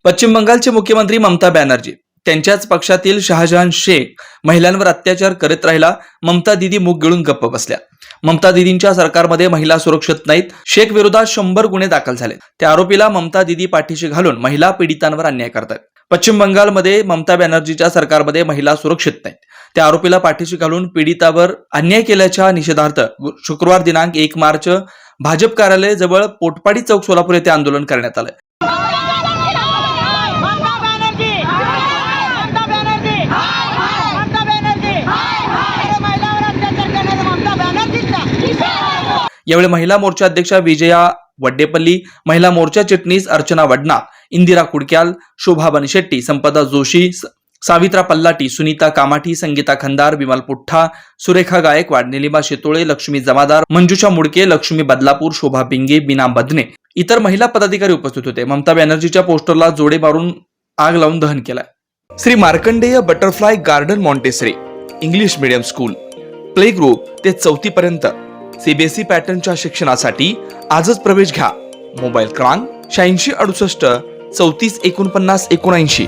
पश्चिम बंगालचे मुख्यमंत्री ममता बॅनर्जी त्यांच्याच पक्षातील शहाजहान शेख महिलांवर अत्याचार करत राहिला. ममता दिदी मूग गिळून गप्प बसल्या. ममता दिदींच्या सरकारमध्ये महिला सुरक्षित नाहीत. शेख विरोधात 100 गुन्हे दाखल झाले. त्या आरोपीला ममता दिदी पाठीशी घालून महिला पीडितांवर अन्याय करतात. पश्चिम बंगालमध्ये ममता बॅनर्जीच्या सरकारमध्ये महिला सुरक्षित नाहीत. त्या आरोपीला पाठीशी घालून पीडितावर अन्याय केल्याच्या निषेधार्थ शुक्रवार दिनांक 1 मार्च भाजप कार्यालय जवळ पोटपाडी चौक सोलापूर येथे आंदोलन करण्यात आलं. यावेळी महिला मोर्चा अध्यक्षा विजया वड्डेपल्ली, महिला मोर्चा चिटणीस अर्चना वडना, इंदिरा कुडक्याल, शोभा बनशेट्टी, संपदा जोशी, सावित्रा पल्लाटी, सुनीता कामाठी, संगीता खंदार, विमल पुठ्ठा, सुरेखा गायकवाड, निलिमा शेतोळे, लक्ष्मी जमादार, मंजुषा मुडके, लक्ष्मी बदलापूर, शोभा पिंगे, बीना बदने इतर महिला पदाधिकारी उपस्थित होते. ममता बॅनर्जीच्या पोस्टरला जोडे मारून आग लावून दहन केलं. Shri Markandey butterfly garden Montessori English medium school play group ते 4थी पर्यंत सीबीएसई पॅटर्नच्या शिक्षणासाठी आजच प्रवेश घ्या. मोबाईल क्रमांक 8668 34 49 79.